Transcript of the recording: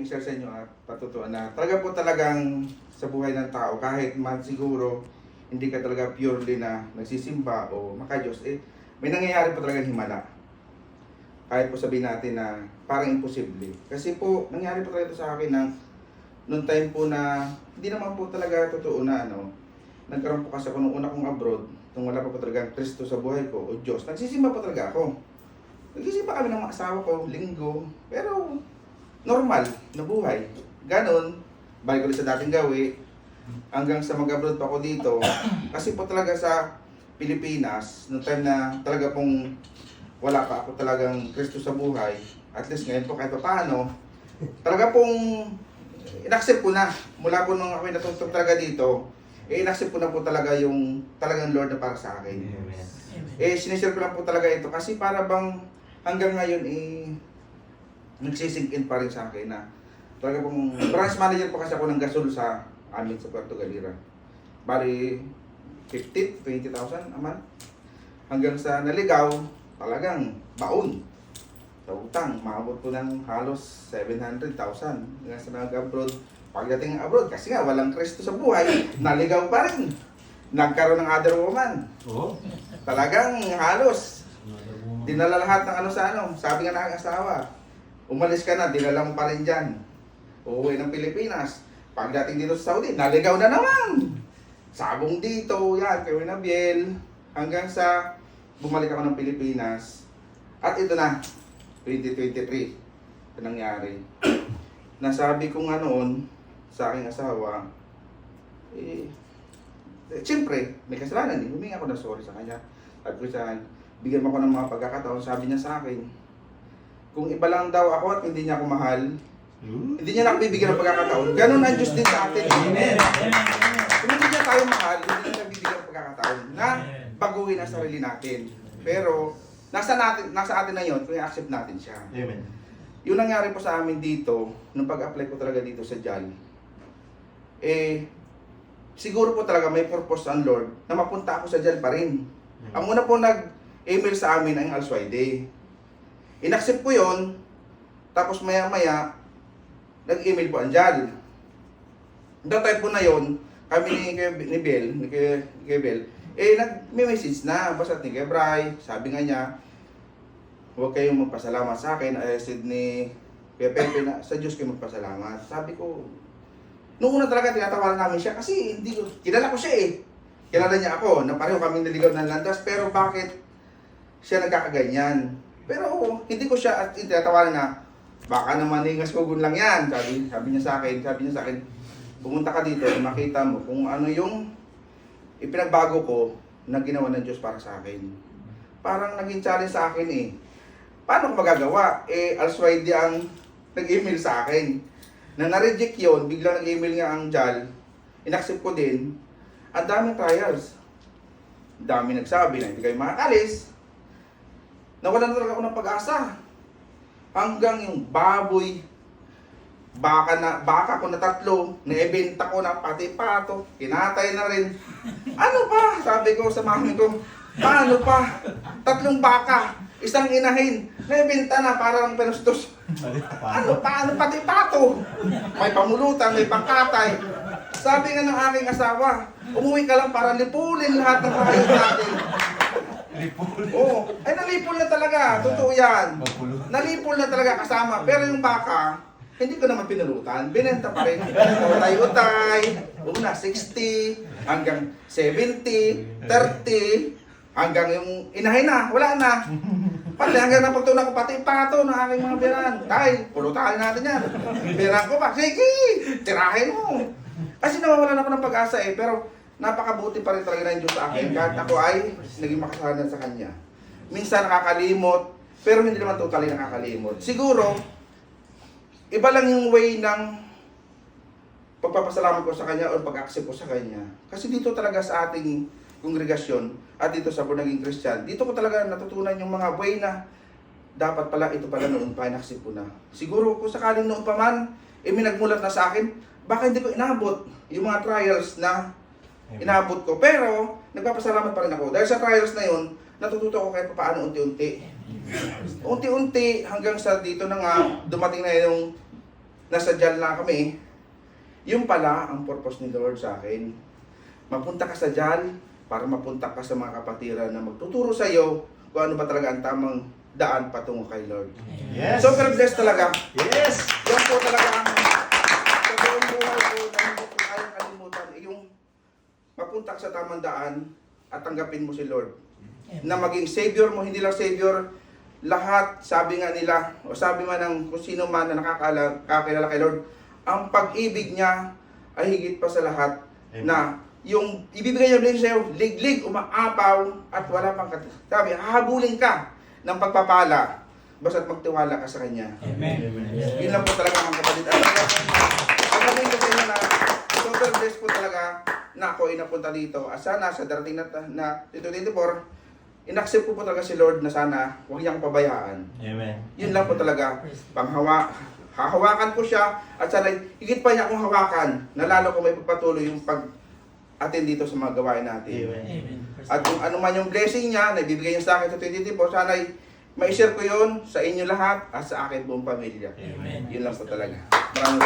i-share sa inyo at patutuan na talaga po talagang sa buhay ng tao, kahit man siguro hindi ka talaga purely na nagsisimba o makadiyos, may nangyayari po talaga himala. Kahit po sabihin natin na parang imposible. Kasi po, nangyari po talaga ito sa akin na noong time po na hindi naman po talaga totoo na nagkaroon po kasi ako nung una kong abroad, nung wala pa po talaga Kristo sa buhay ko o Diyos, nagsisimba po talaga ako. Nagsisimba kami ng mga asawa ko, linggo, pero normal na buhay. Ganon, balik ulit sa dating gawi, hanggang sa mag-abroad pa ako dito. Kasi po talaga sa Pilipinas, noong time na talaga pong wala pa ako talagang Kristo sa buhay, at least ngayon po kahit paano, talaga pong in-accept ko na, mula po nung ako natutog talaga dito, in-accept ko na po talaga yung talagang Lord na para sa akin. Sinishare ko lang po talaga ito kasi para bang hanggang ngayon nagsisink in pa rin sa akin na talaga pong branch manager po kasi ako ng gasol sa amin sa Puerto Galera. Bali 15, 20,000 a month. Hanggang sa naligaw, talagang baon. Sa utang, maabot po ng halos 700,000. Hanggang sa nag-abroad. Pagdating ng abroad, kasi nga walang Kristo sa buhay, naligaw pa rin. Nagkaroon ng other woman. Talagang halos. Dinala lahat ng sabi nga ng aking asawa, umalis ka na, dinala mo pa rin dyan. Uuwi ng Pilipinas. Pagdating dito sa Saudi, naligaw na naman. Sabong dito, yan, kay Winabiel. Hanggang sa bumalik ako ng Pilipinas. At ito na, 2023, ito nangyari. Nasabi ko nga noon sa aking asawa, siyempre, may kasalanan. Humingi ako na sorry sa kanya. At ko sa bigyan mo ko ng mga pagkakataon, sabi niya sa akin, kung iba lang daw ako at hindi niya ako mahal, hindi niya na ako bibigyan ng pagkakataon. Ganun ang Diyos din sa atin. Amen. Kung hindi niya tayo mahal, hindi niya bibigyan ng pagkakataon na baguhin ang sarili natin. Pero, nasa atin na yun kung i-accept natin siya. Amen. Yung nangyari po sa amin dito, nung pag-apply ko talaga dito sa JAL, siguro po talaga may purpose ang Lord na mapunta ako sa JAL pa rin. Ang una po nag-email sa amin ay Alswide. In-accept ko yon, tapos maya-maya, nag-email po ang JAL. That time po na yon, kami ni Bel, nag-message na, basta ni Kebray, sabi nga niya, huwag kayong magpasalamat sa akin, I said ni Pepe na sa Diyos kayo magpasalamat. Sabi ko, noong una talaga tinatawanan namin siya kasi hindi ko, kilala ko siya Kilala niya ako, na pareho kami naligaw ng landas, pero bakit siya nagkakaganyan? Pero hindi ko siya at tinatawanan na, baka naman hingas kugun lang yan. Sabi niya sa akin, pumunta ka dito, makita mo kung ano yung ipinagbago ko na ginawa ng Diyos para sa akin. Parang naging challenge sa akin Paano ko magagawa? Alswide ang nag-email sa akin. Na na-reject yun, biglang nag-email nga ang JAL, in-accept ko din, ang daming trials. Dami nagsabi na hindi kayo makakalis. Nawalan na talaga ako ng pag-asa. Hanggang yung baboy, baka ko na 3, naibenta ko na pati pato, kinatay na rin. Ano pa? Sabi ko sa mami ko, paano pa? 3 baka, isang inahin, naibenta na parang penustos. Ano pati pato? May pamulutan, may pangkatay. Sabi nga ng aking asawa, umuwi ka lang para lipulin lahat ng hayop natin. Oo, nalipol na talaga, totoo yan. Nalipol na talaga kasama, pero yung baka, hindi ko naman pinulutan, binenta pa rin. Utay-utay, una 60, hanggang 70, 30, hanggang yung inahin na, wala na. Pati hanggang napagtunan ko pati pato ng aking mga biran. Tay, pulutahin natin yan. Biran ko pa, sige, tirahin mo. Kasi nawawalan ako ng pag-asa pero napakabuti pa rin talaga ng Diyos sa akin kahit ako ay naging makasalanan sa Kanya. Minsan nakakalimot, pero hindi naman totally nakakalimot. Siguro, iba lang yung way ng pagpapasalamat ko sa Kanya o pag-accept ko sa Kanya. Kasi dito talaga sa ating kongregasyon at dito sa Born-Again Christian, dito ko talaga natutunan yung mga way na dapat pala ito pala noon pa, in-accept ko na. Siguro kung sakaling noon pa man, may nagmulat na sa akin, baka hindi ko inabot yung mga trials na inabot ko. Pero, nagpapasalamat pa rin ako. Dahil sa trials na yun, natututo ko kahit paano unti-unti. Unti-unti hanggang sa dito na nga, dumating na yung nasa jail na kami, yung pala ang purpose ni Lord sa akin. Mapunta ka sa jail para mapunta ka sa mga kapatiran na magtuturo sa iyo kung ano ba talaga ang tamang daan patungo kay Lord. Yes. Super blessed talaga. Yes. Yan po talaga ang sa buong buhay ko na hindi ko kayang kalimutan. Yung mapunta ka sa tamang daan at tanggapin mo si Lord. Na maging Savior mo, hindi lang Savior, lahat, sabi nga nila, o sabi man ng kung sino man na nakakilala kay Lord, ang pag-ibig niya ay higit pa sa lahat. Amen. Na yung ibibigay niya blessing sa'yo, liglig, umaapaw, at wala pang sabi, hahabulin ka ng pagpapala, basta't magtiwala ka sa Kanya. Amen. Yun lang po talaga mga kapatid. Ang sabihin ko sa inyo na super blessed po talaga na ako ay napunta dito. At sana sa darating na 2024, inaccept po talaga si Lord na sana huwag niyang pabayaan. Amen. Yun lang po talaga. Hahawakan ko siya at sana higit pa niya akong hawakan na lalo ko may pagpatuloy yung pag-attend dito sa mga gawain natin. Amen. At kung ano man yung blessing niya na ibibigay niya sa akin sa 2024, sana ma-share ko yun sa inyo lahat at sa akin buong pamilya. Amen. Yun lang po talaga. Maraming